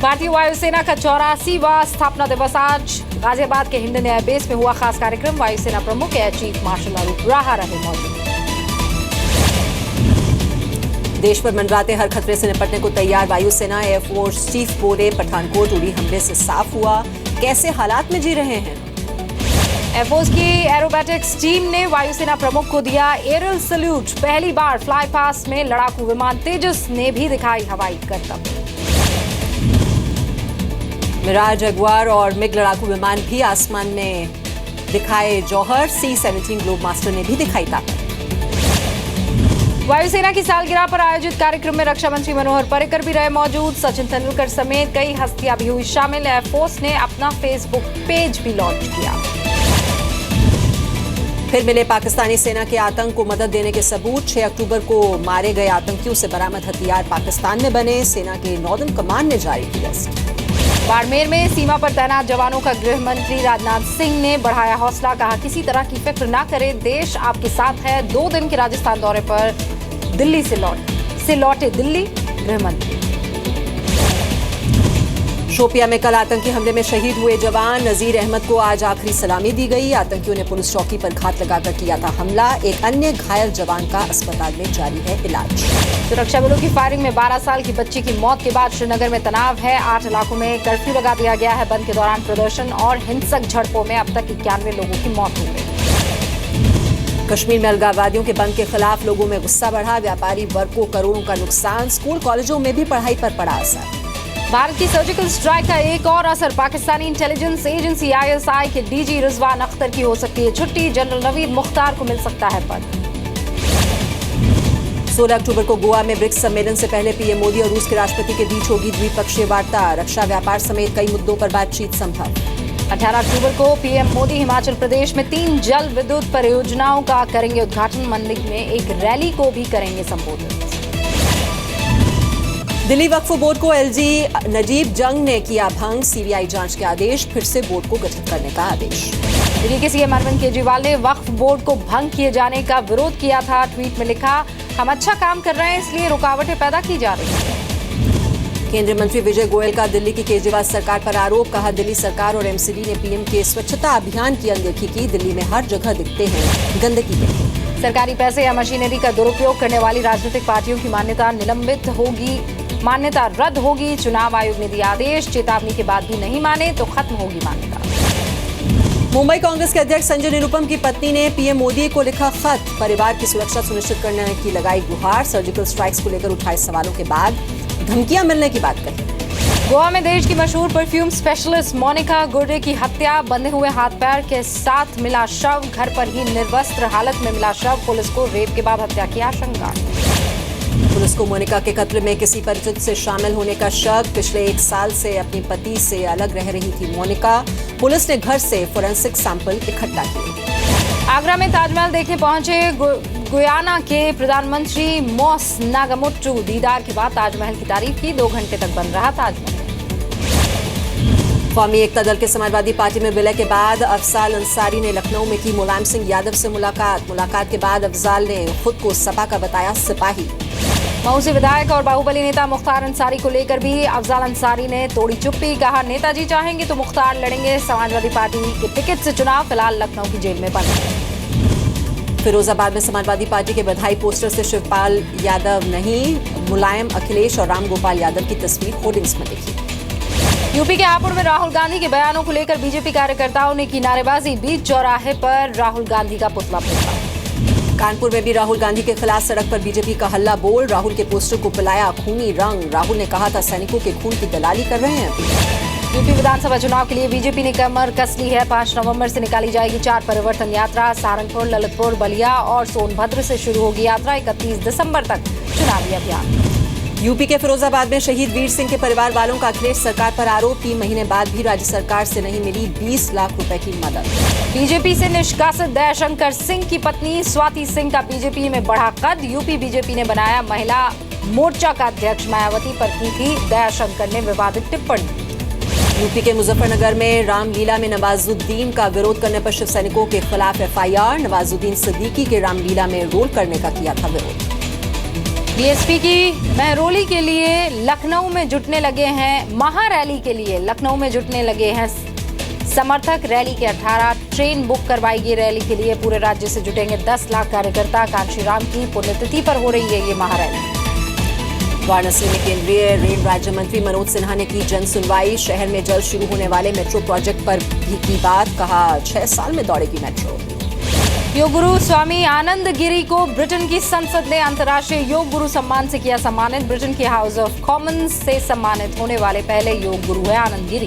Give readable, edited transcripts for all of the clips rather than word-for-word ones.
भारतीय वायुसेना का 84वां स्थापना दिवस आज गाजियाबाद के हिंडन एयरबेस में हुआ खास कार्यक्रम। वायुसेना प्रमुख एयर चीफ मार्शल अरूप राहा रहे मौजूद। देश पर मंडराते हर खतरे से निपटने को तैयार वायुसेना। एयरफोर्स चीफ बोले पठानकोट उड़ी हमले से साफ हुआ कैसे हालात में जी रहे हैं। एयरफोर्स की एरोबैटिक्स टीम ने वायुसेना प्रमुख को दिया एरियल सल्यूट। पहली बार फ्लाई पास में लड़ाकू विमान तेजस ने भी दिखाई हवाई करतब। मिराज, जगुआर और मिग लड़ाकू विमान भी आसमान में दिखाए जौहर। C-17 ग्लोबमास्टर ने भी दिखाई ताकत। वायुसेना की सालगिरह पर आयोजित कार्यक्रम में रक्षा मंत्री मनोहर पर्रिकर भी रहे मौजूद। सचिन तेंदुलकर समेत कई हस्तियां भी हुई शामिल। एयरफोर्स ने अपना फेसबुक पेज भी लॉन्च किया। फिर मिले पाकिस्तानी सेना के आतंक को मदद देने के सबूत। 6 अक्टूबर को मारे गए आतंकियों से बरामद हथियार पाकिस्तान में बने। सेना के नॉर्दर्न कमांड ने जारी की लिस्ट। बाड़मेर में सीमा पर तैनात जवानों का गृह मंत्री राजनाथ सिंह ने बढ़ाया हौसला। कहा किसी तरह की फिक्र ना करें, देश आपके साथ है। 2 दिन के राजस्थान दौरे पर दिल्ली से लौटे दिल्ली गृह मंत्री। शोपिया में कल आतंकी हमले में शहीद हुए जवान नजीर अहमद को आज आखिरी सलामी दी गई। आतंकियों ने पुलिस चौकी पर घात लगाकर किया था हमला। एक अन्य घायल जवान का अस्पताल में जारी है इलाज। सुरक्षा बलों की फायरिंग में 12 साल की बच्ची की मौत के बाद श्रीनगर में तनाव है। 8 इलाकों में कर्फ्यू लगा दिया गया है। बंद के दौरान प्रदर्शन और हिंसक झड़पों में अब तक 91 लोगों की मौत हो गई। कश्मीर में अलगाववादियों के बंद के खिलाफ लोगों में गुस्सा बढ़ा। व्यापारी वर्ग को करोड़ों का नुकसान। स्कूल कॉलेजों में भी पढ़ाई पर पड़ा असर। भारत की सर्जिकल स्ट्राइक का एक और असर। पाकिस्तानी इंटेलिजेंस एजेंसी ISI के DG रिजवान अख्तर की हो सकती है छुट्टी। जनरल नवीद मुख्तार को मिल सकता है पद। 16 अक्टूबर को गोवा में ब्रिक्स सम्मेलन से पहले पीएम मोदी और रूस के राष्ट्रपति के बीच होगी द्विपक्षीय वार्ता। रक्षा, व्यापार समेत कई मुद्दों पर बातचीत संभव। 18 अक्टूबर को पीएम मोदी हिमाचल प्रदेश में 3 जल विद्युत परियोजनाओं का करेंगे उद्घाटन। मंडी में एक रैली को भी करेंगे संबोधित। दिल्ली वक्फ बोर्ड को LG नजीब जंग ने किया भंग। CBI जांच के आदेश। फिर से बोर्ड को गठित करने का आदेश। दिल्ली के CM अरविंद केजरीवाल ने वक्फ बोर्ड को भंग किए जाने का विरोध किया था। ट्वीट में लिखा, हम अच्छा काम कर रहे हैं इसलिए रुकावटें पैदा की जा रही हैं। केंद्रीय मंत्री विजय गोयल का दिल्ली की केजरीवाल सरकार पर आरोप। कहा दिल्ली सरकार और MCD ने PM के स्वच्छता अभियान की अनदेखी की। दिल्ली में हर जगह दिखते हैं गंदगी के। सरकारी पैसे या मशीनरी का दुरुपयोग करने वाली राजनीतिक पार्टियों की मान्यता रद्द होगी। चुनाव आयोग ने दिया आदेश। चेतावनी के बाद भी नहीं माने तो खत्म होगी मान्यता। मुंबई कांग्रेस के अध्यक्ष संजय निरुपम की पत्नी ने PM मोदी को लिखा खत। परिवार की सुरक्षा सुनिश्चित करने की लगाई गुहार। सर्जिकल स्ट्राइक्स को लेकर उठाए सवालों के बाद धमकियां मिलने की बात कही। गोवा में देश की मशहूर परफ्यूम स्पेशलिस्ट मोनिका गुर्डे की हत्या। बंधे हुए हाथ पैर के साथ मिला शव। घर पर ही निर्वस्त्र हालत में मिला शव। पुलिस को रेप के बाद हत्या की आशंका। पुलिस को मोनिका के कत्ल में किसी परिचित से शामिल होने का शक। पिछले 1 साल से अपने पति से अलग रह रही थी मोनिका। पुलिस ने घर से फोरेंसिक सैंपल इकट्ठा किए। आगरा में ताजमहल देखने पहुंचे गुयाना के प्रधानमंत्री मॉस नागामुट्टू। दीदार के बाद ताजमहल की तारीफ की। 2 घंटे तक बंद रहा ताजमहल। कौमी एकता दल के समाजवादी पार्टी में विलय के बाद अफजाल अंसारी ने लखनऊ में की मुलायम सिंह यादव से मुलाकात के बाद अफजाल ने खुद को सपा का बताया सिपाही। मऊ से विधायक और बाहुबली नेता मुख्तार अंसारी को लेकर भी अफजाल अंसारी ने तोड़ी चुप्पी। कहा नेताजी चाहेंगे तो मुख्तार लड़ेंगे समाजवादी पार्टी के टिकट से चुनाव। फिलहाल लखनऊ की जेल में बंद। फिरोजाबाद में समाजवादी पार्टी के बधाई पोस्टर से शिवपाल यादव नहीं, मुलायम, अखिलेश और रामगोपाल यादव की तस्वीर होर्डिंग्स में दिखी। यूपी के हापुड़ में राहुल गांधी के बयानों को लेकर बीजेपी कार्यकर्ताओं ने की नारेबाजी। बीच चौराहे पर राहुल गांधी का पुतला फूंका। कानपुर में भी राहुल गांधी के खिलाफ सड़क पर बीजेपी का हल्ला बोल। राहुल के पोस्टर को पिलाया खूनी रंग। राहुल ने कहा था सैनिकों के खून की दलाली कर रहे हैं। यूपी विधानसभा चुनाव के लिए बीजेपी ने कमर कस ली है। 5 नवंबर से निकाली जाएगी 4 परिवर्तन यात्रा। सहारनपुर, ललितपुर, बलिया और सोनभद्र से शुरू होगी यात्रा। 31 दिसंबर तक चुनावी अभियान। यूपी के फिरोजाबाद में शहीद वीर सिंह के परिवार वालों का अखिलेश सरकार पर आरोप। 3 महीने बाद भी राज्य सरकार से नहीं मिली 20 लाख रुपए की मदद। बीजेपी से निष्कासित दयाशंकर सिंह की पत्नी स्वाति सिंह का बीजेपी में बढ़ा कद। यूपी बीजेपी ने बनाया महिला मोर्चा का अध्यक्ष। मायावती पर की थी दयाशंकर ने विवादित टिप्पणी। यूपी के मुजफ्फरनगर में रामलीला में नवाजुद्दीन का विरोध करने पर शिव सैनिकों के खिलाफ FIR। नवाजुद्दीन सिद्दीकी के रामलीला में रोल करने का किया था विरोध। बीएसपी की महरौली के लिए लखनऊ में जुटने लगे हैं, महारैली के लिए लखनऊ में जुटने लगे हैं समर्थक। रैली के 18 ट्रेन बुक करवाएगी। रैली के लिए पूरे राज्य से जुटेंगे 10 लाख कार्यकर्ता। कांशीराम की पुण्यतिथि पर हो रही है ये महारैली। वाराणसी में केंद्रीय रेल राज्य मंत्री मनोज सिन्हा ने की जन सुनवाई। शहर में जल्द शुरू होने वाले मेट्रो प्रोजेक्ट पर भी की बात। कहा 6 साल में दौड़ेगी मेट्रो। योग गुरु स्वामी आनंद गिरी को ब्रिटेन की संसद ने अंतर्राष्ट्रीय योग गुरु सम्मान से किया सम्मानित। ब्रिटेन के हाउस ऑफ कॉमन्स से सम्मानित होने वाले पहले योग गुरु है आनंद गिरी।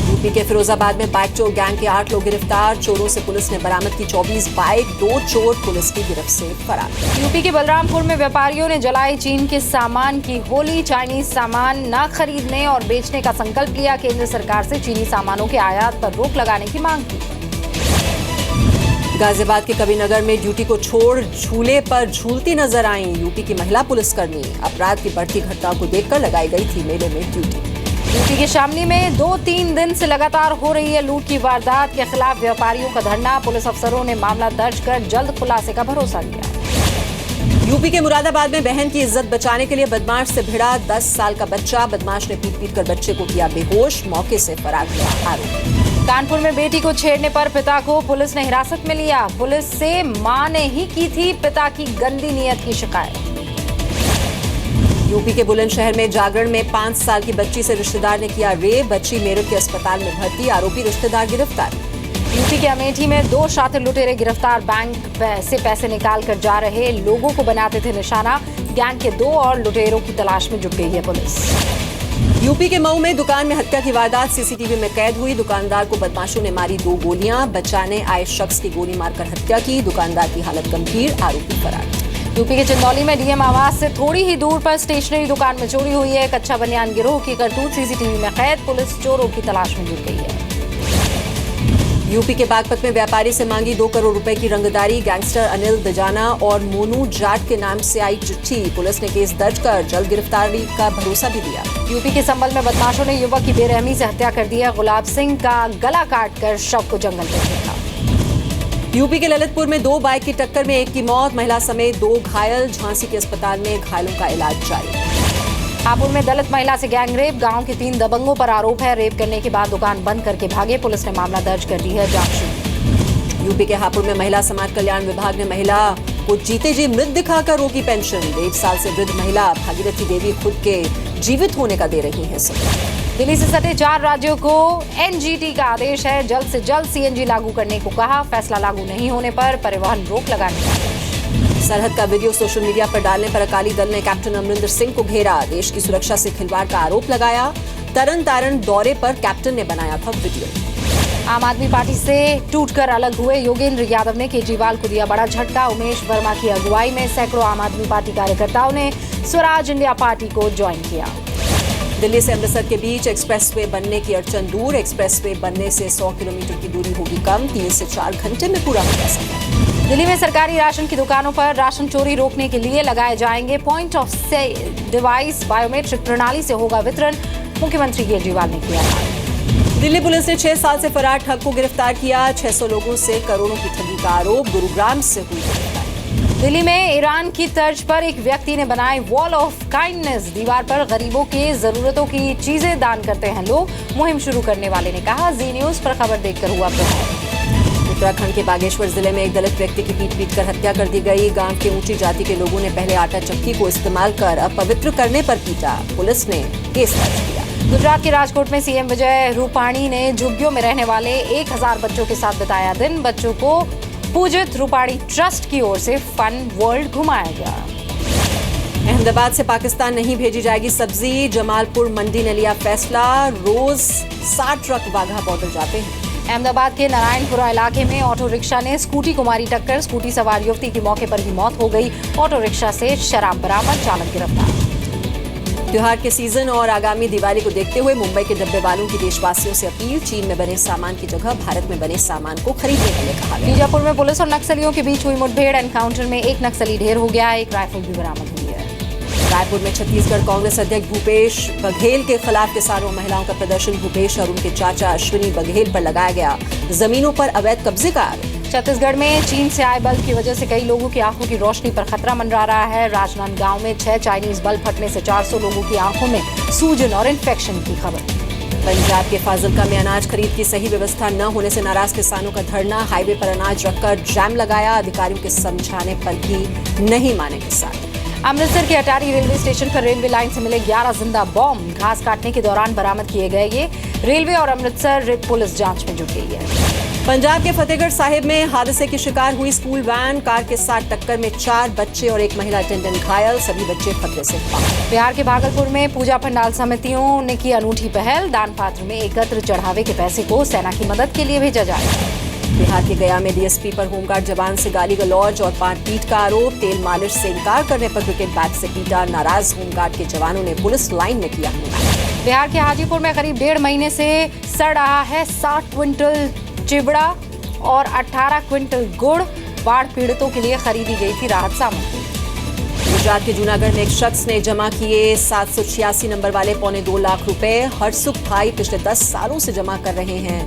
यूपी के फिरोजाबाद में बाइक चोर गैंग के 8 लोग गिरफ्तार। चोरों से पुलिस ने बरामद की 24 बाइक। 2 चोर पुलिस की गिरफ्त से फरार। यूपी के बलरामपुर में व्यापारियों ने जलाई चीन के सामान की होली। चाइनीज सामान न खरीदने और बेचने का संकल्प लिया। केंद्र सरकार से चीनी सामानों के आयात पर रोक लगाने की मांग की। गाजियाबाद के कबीरनगर में ड्यूटी को छोड़ झूले पर झूलती नजर आई यूपी की महिला पुलिसकर्मी। अपराध की बढ़ती घटनाओं को देखकर लगाई गई थी मेले में ड्यूटी। यूपी के शामली में 2-3 दिन से लगातार हो रही है लूट की वारदात के खिलाफ व्यापारियों का धरना। पुलिस अफसरों ने मामला दर्ज कर जल्द खुलासे का भरोसा दिया। यूपी के मुरादाबाद में बहन की इज्जत बचाने के लिए बदमाश से भिड़ा 10 साल का बच्चा। बदमाश ने पीट कर बच्चे को किया बेहोश। मौके से फरार हुआ आरोपी। कानपुर में बेटी को छेड़ने पर पिता को पुलिस ने हिरासत में लिया। पुलिस से मां ने ही की थी पिता की गंदी नीयत की शिकायत। यूपी के बुलंदशहर में जागरण में 5 साल की बच्ची से रिश्तेदार ने किया रेप। बच्ची मेरठ के अस्पताल में भर्ती। आरोपी रिश्तेदार गिरफ्तार। यूपी के अमेठी में 2 शातिर लुटेरे गिरफ्तार। बैंक से पैसे निकाल कर जा रहे लोगों को बनाते थे निशाना। गैंग के 2 और लुटेरों की तलाश में जुट गई है पुलिस। यूपी के मऊ में दुकान में हत्या की वारदात सीसीटीवी में कैद हुई। दुकानदार को बदमाशों ने मारी 2 गोलियां। बचाने आए शख्स की गोली मारकर हत्या की। दुकानदार की हालत गंभीर। आरोपी फरार। यूपी के चंदौली में डीएम आवास से थोड़ी ही दूर पर स्टेशनरी दुकान में चोरी हुई है। कच्चा बनियान गिरोह की करतूत सीसीटीवी में कैद। पुलिस चोरों की तलाश में जुट गई है। यूपी के बागपत में व्यापारी से मांगी 2 करोड़ रुपए की रंगदारी। गैंगस्टर अनिल दजाना और मोनू जाट के नाम से आई चिट्ठी। पुलिस ने केस दर्ज कर जल्द गिरफ्तारी का भरोसा भी दिया। यूपी के संभल में बदमाशों ने युवक की बेरहमी से हत्या कर दी है। गुलाब सिंह का गला काटकर शव को जंगल में फेंका। यूपी के ललितपुर में 2 बाइक की टक्कर में 1 की मौत। महिला समेत 2 घायल। झांसी के अस्पताल में घायलों का इलाज जारी। हापुड़ में दलित महिला से गैंगरेप। गांव के 3 दबंगों पर आरोप है। रेप करने के बाद दुकान बंद करके भागे। पुलिस ने मामला दर्ज कर दी है। जांच शुरू। यूपी के हापुड़ में महिला समाज कल्याण विभाग ने महिला को जीते जी मृत दिखाकर रोकी पेंशन। 1.5 साल से वृद्ध महिला भागीरथी देवी खुद के जीवित होने का दे रही है सबूत। दिल्ली से सटे 4 राज्यों को एनजीटी का आदेश है। जल्द से जल्द सीएनजी लागू करने को कहा। फैसला लागू नहीं होने पर परिवहन रोक लगाने का आदेश। सरहद का वीडियो सोशल मीडिया पर डालने पर अकाली दल ने कैप्टन अमरिंदर सिंह को घेरा। देश की सुरक्षा से खिलवाड़ का आरोप लगाया। तरन तारण दौरे पर कैप्टन ने बनाया था वीडियो। आम आदमी पार्टी से टूटकर अलग हुए योगेंद्र यादव ने केजरीवाल को दिया बड़ा झटका। उमेश वर्मा की अगुवाई में सैकड़ों आम आदमी पार्टी कार्यकर्ताओं ने स्वराज इंडिया पार्टी को ज्वाइन किया। दिल्ली से अमृतसर के बीच एक्सप्रेसवे बनने की अड़चन दूर। एक्सप्रेसवे बनने से 100 किलोमीटर की दूरी होगी कम। 3 से 4 घंटे में पूरा होगा सफर। दिल्ली में सरकारी राशन की दुकानों पर राशन चोरी रोकने के लिए लगाए जाएंगे point of sale device. Biometric प्रणाली से होगा वितरण। मुख्यमंत्री केजरीवाल ने किया। दिल्ली पुलिस ने 6 साल से फरार ठग को गिरफ्तार किया। 600 लोगों से करोड़ों की ठगी का आरोप। गुरुग्राम से हुई गिरफ्तारी। दिल्ली में ईरान की तर्ज पर एक व्यक्ति ने बनाई वॉल ऑफ काइंडनेस। दीवार पर गरीबों की जरूरतों की चीजें दान करते हैं लोग। मुहिम शुरू करने वाले ने कहा जी न्यूज पर खबर देखकर हुआ प्रभावित। उत्तराखंड के बागेश्वर जिले में एक दलित व्यक्ति की पीट कर हत्या कर दी गई। गांव के ऊंची जाति के लोगों ने पहले आटा चक्की को इस्तेमाल कर अपवित्र करने पर पीटा। पुलिस ने केस दर्ज किया। गुजरात के राजकोट में सीएम विजय रूपाणी ने झुग्गियों में रहने वाले 1000 बच्चों के साथ बिताया दिन। बच्चों को पूजित रूपाणी ट्रस्ट की ओर से फन वर्ल्ड घुमाया गया। अहमदाबाद से पाकिस्तान नहीं भेजी जाएगी सब्जी। जमालपुर मंडी ने लिया फैसला। रोज 60 ट्रक वाघा बॉर्डर जाते हैं। अहमदाबाद के नारायणपुरा इलाके में ऑटो रिक्शा ने स्कूटी को मारी टक्कर। स्कूटी सवार युवती की मौके पर ही मौत हो गई। ऑटो रिक्शा से शराब बरामद। चालक गिरफ्तार। त्योहार के सीजन और आगामी दिवाली को देखते हुए मुंबई के डब्बे वालों की देशवासियों से अपील। चीन में बने सामान की जगह भारत में बने सामान को खरीदने के लिए कहा गया। बीजापुर में पुलिस और नक्सलियों के बीच हुई मुठभेड़। एनकाउंटर में 1 नक्सली ढेर हो गया। 1 राइफल भी बरामद हुई है। रायपुर में छत्तीसगढ़ कांग्रेस अध्यक्ष भूपेश बघेल के खिलाफ किसानों और महिलाओं का प्रदर्शन। भूपेश और उनके चाचा अश्विनी बघेल पर लगाया गया जमीनों पर अवैध कब्जे का आरोप। छत्तीसगढ़ में चीन से आए बल्ब की वजह से कई लोगों की आंखों की रोशनी पर खतरा मंडरा रहा है। राजनांदगांव में 6 चाइनीज बल्ब फटने से 400 लोगों की आंखों में सूजन और इन्फेक्शन की खबर। पंजाब के फाजिलका में अनाज खरीद की सही व्यवस्था न होने से नाराज किसानों का धरना। हाईवे पर अनाज रखकर जैम लगाया, अधिकारियों के समझाने पर भी नहीं माने किसान। अमृतसर के अटारी रेलवे स्टेशन पर रेलवे लाइन से मिले 11 जिंदा बॉम्ब घास काटने के दौरान बरामद किए गए। ये रेलवे और अमृतसर पुलिस जांच में जुट गई है। पंजाब के फतेहगढ़ साहिब में हादसे की शिकार हुई स्कूल वैन। कार के साथ टक्कर में 4 बच्चे और एक महिला अटेंडेंट घायल, सभी बच्चे खतरे से बाहर। बिहार के भागलपुर में पूजा पंडाल समितियों ने की अनूठी पहल। दान पात्र में एकत्र चढ़ावे के पैसे को सेना की मदद के लिए भेजा जाएगा। बिहार के गया में डीएसपी पर होमगार्ड जवान से गाली गलौज और पांच-पीट का आरोप। तेल मालिश से इनकार करने पर क्रिकेट बैट से पीटा। नाराज होमगार्ड के जवानों ने पुलिस लाइन में किया हमला। बिहार के हाजीपुर में करीब 1.5 महीने से सड़ रहा है 60 क्विंटल चिवड़ा और 18 क्विंटल गुड़। बाढ़ पीड़ितों के लिए खरीदी गई थी राहत सामग्री। गुजरात के जूनागढ़ में एक शख्स ने जमा किए 786 नंबर वाले 2.25 लाख रुपए। हरसुख भाई पिछले 10 सालों से जमा कर रहे हैं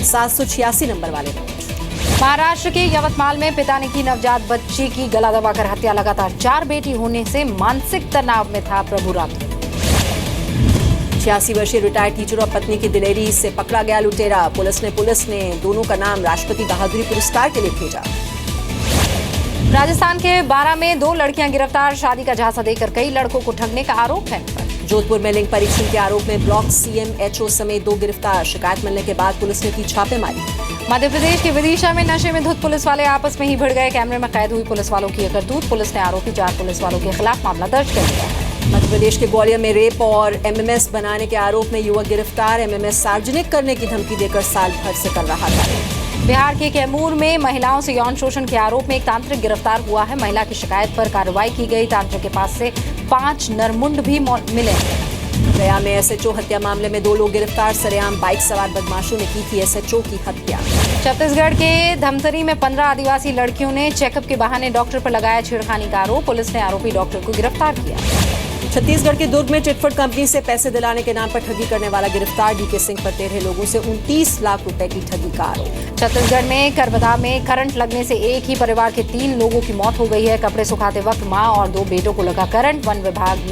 786 नंबर वाले नोट। महाराष्ट्र के यवतमाल में पिता ने की नवजात बच्ची की गला दबाकर हत्या। लगातार 4 बेटी होने से मानसिक तनाव में था प्रभु राठौर। 86 वर्षीय रिटायर्ड टीचर और पत्नी की दिलेरी से पकड़ा गया लुटेरा। पुलिस ने दोनों का नाम राष्ट्रपति बहादुरी पुरस्कार के लिए भेजा। राजस्थान के 12 में 2 लड़कियां गिरफ्तार। शादी का झांसा देकर कई लड़कों को ठगने का आरोप है। जोधपुर में लिंग परीक्षण के आरोप में ब्लॉक सीएमएचओ समेत 2 गिरफ्तार। शिकायत मिलने के बाद पुलिस ने की छापेमारी। मध्य प्रदेश के विदिशा में नशे में धुत पुलिस वाले आपस में ही भिड़ गए। कैमरे में कैद हुई पुलिस वालों की करतूत। पुलिस ने आरोपी 4 पुलिस वालों के खिलाफ मामला दर्ज कर लिया है। मध्य प्रदेश के ग्वालियर में रेप और एमएमएस बनाने के आरोप में युवक गिरफ्तार। एमएमएस सार्वजनिक करने की धमकी देकर साल भर से कर रहा था। बिहार के कैमूर में महिलाओं से यौन शोषण के आरोप में एक तांत्रिक गिरफ्तार हुआ है। महिला की शिकायत पर कार्रवाई की गई। तांत्रिक के पास से 5 नरमुंड भी मिले। गया में एसएचओ हत्या मामले में 2 लोग गिरफ्तार। सरेआम बाइक सवार बदमाशों ने की थी एसएचओ की हत्या। छत्तीसगढ़ के धमतरी में 15 आदिवासी लड़कियों ने चेकअप के बहाने डॉक्टर पर लगाया छेड़खानी का आरोप। पुलिस ने आरोपी डॉक्टर को गिरफ्तार किया। छत्तीसगढ़ के दुर्ग में चिटफंड कंपनी से पैसे दिलाने के नाम पर ठगी करने वाला गिरफ्तार। डीके सिंह पर 13 लोगों से 29 लाख रुपए की ठगी का आरोप। छत्तीसगढ़ में करबदा में करंट लगने से एक ही परिवार के 3 लोगों की मौत हो गई है। कपड़े सुखाते वक्त मां और 2 बेटों को लगा करंट। वन विभाग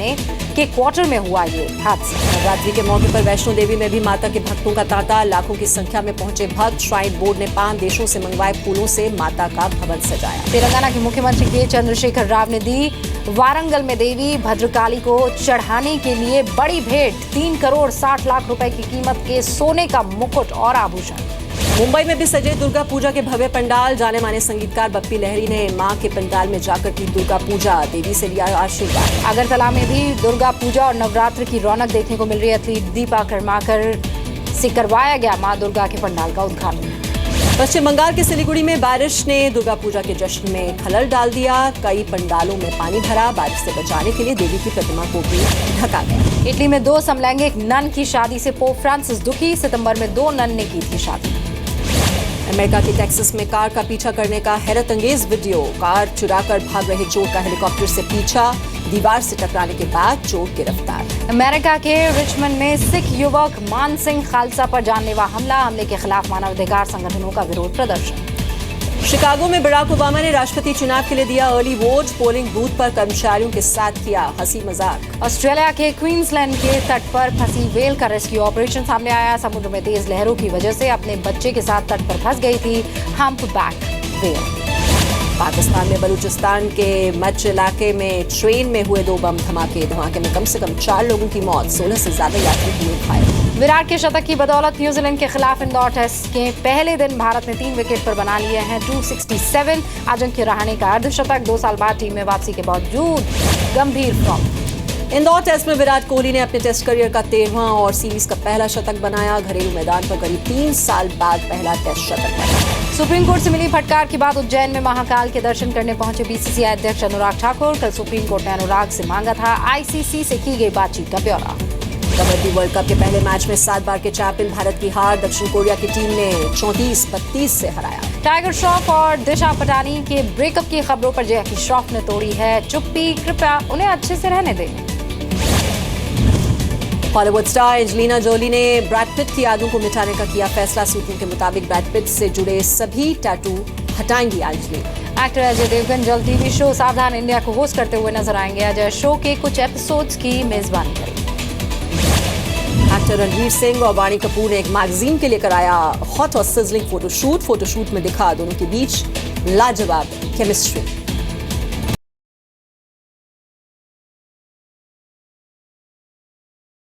के क्वार्टर में हुआ ये हादसा। नवरात्रि के मौके पर वैष्णो देवी में भी माता के भक्तों का तांता। लाखों की संख्या में पहुंचे भक्त। श्राइन बोर्ड ने 5 देशों से मंगवाए फूलों से माता का भवन सजाया। तेलंगाना के मुख्यमंत्री के चंद्रशेखर राव ने दी वारंगल में देवी भद्रकाली को चढ़ाने के लिए बड़ी भेंट। 3 करोड़ 60 लाख रुपए की कीमत के सोने का मुकुट और आभूषण। मुंबई में भी सजे दुर्गा पूजा के भव्य पंडाल। जाने माने संगीतकार बप्पी लहरी ने मां के पंडाल में जाकर की दुर्गा पूजा। देवी से लिया आशीर्वाद। अगरतला में भी दुर्गा पूजा और नवरात्र की रौनक देखने को मिल रही है। एथलीट दीपा कर्माकर से करवाया गया मां दुर्गा के पंडाल का उद्घाटन। पश्चिम बंगाल के सिलीगुड़ी में बारिश ने दुर्गा पूजा के जश्न में खलल डाल दिया। कई पंडालों में पानी भरा। बारिश से बचाने के लिए देवी की प्रतिमा को भी ढका गया। इटली में 2 समलैंगिक नन की शादी से पोप फ्रांसिस दुखी। सितंबर में 2 नन ने की थी शादी। अमेरिका के टेक्सास में कार का पीछा करने का हैरत अंगेज वीडियो। कार चुराकर भाग रहे चोर का हेलीकॉप्टर से पीछा। दीवार से टकराने के बाद चोर गिरफ्तार। अमेरिका के रिचमंड में सिख युवक मान सिंह खालसा पर जानलेवा हमले के खिलाफ मानवाधिकार संगठनों का विरोध प्रदर्शन। शिकागो में बराक ओबामा ने राष्ट्रपति चुनाव के लिए दिया अर्ली वोट। पोलिंग बूथ पर कर्मचारियों के साथ किया हंसी मजाक। ऑस्ट्रेलिया के क्वींसलैंड के तट पर फंसी व्हेल का रेस्क्यू ऑपरेशन सामने आया। समुद्र में तेज लहरों की वजह से अपने बच्चे के साथ तट पर फंस गई थी हम्पबैक व्हेल। पाकिस्तान में बलूचिस्तान के मच इलाके में ट्रेन में हुए 2 बम धमाके में कम से कम 4 लोगों की मौत। 16 से ज्यादा यात्री हुए घायल। विराट के शतक की बदौलत न्यूजीलैंड के खिलाफ इंदौर टेस्ट के पहले दिन भारत ने 3 विकेट पर बना लिए हैं 267। अजिंक्य रहाणे का अर्धशतक। 2 साल बाद टीम में वापसी के बावजूद गंभीर फ्लॉप। इंदौर टेस्ट में विराट कोहली ने अपने टेस्ट करियर का 13वां और सीरीज का पहला शतक बनाया। घरेलू मैदान पर करीब 3 साल बाद पहला टेस्ट शतक बनाया। सुप्रीम कोर्ट से मिली फटकार के बाद उज्जैन में महाकाल के दर्शन करने पहुंचे बीसीसीआई अध्यक्ष अनुराग ठाकुर। कल सुप्रीम कोर्ट ने अनुराग से मांगा था आईसीसी से की गई बातचीत का ब्यौरा। कबड्डी वर्ल्ड कप के पहले मैच में 7 बार के चैंपियन भारत की हार। दक्षिण कोरिया की टीम ने 34-32 से हराया। टाइगर श्रॉफ और दिशा पटानी के ब्रेकअप की खबरों पर जैकी श्रॉफ ने तोड़ी है चुप्पी। कृपया उन्हें अच्छे से रहने दें। हॉलीवुड स्टार एंजेलिना जोली ने ब्रैड पिट की यादों को मिटाने का किया फैसला। सूत्रों के मुताबिक ब्रैड पिट से जुड़े सभी टैटू हटाएंगी एंजेलिना। एक्टर अजय देवगन जल्द टीवी शो सावधान इंडिया को होस्ट करते हुए नजर आएंगे। अजय शो के कुछ एपिसोड्स की मेजबानी करेंगे। एक्टर रणवीर सिंह और वाणी कपूर ने एक मैगजीन के लिए कराया हॉट और सिजलिंग फोटोशूट में दिखा दोनों के बीच लाजवाब केमिस्ट्री।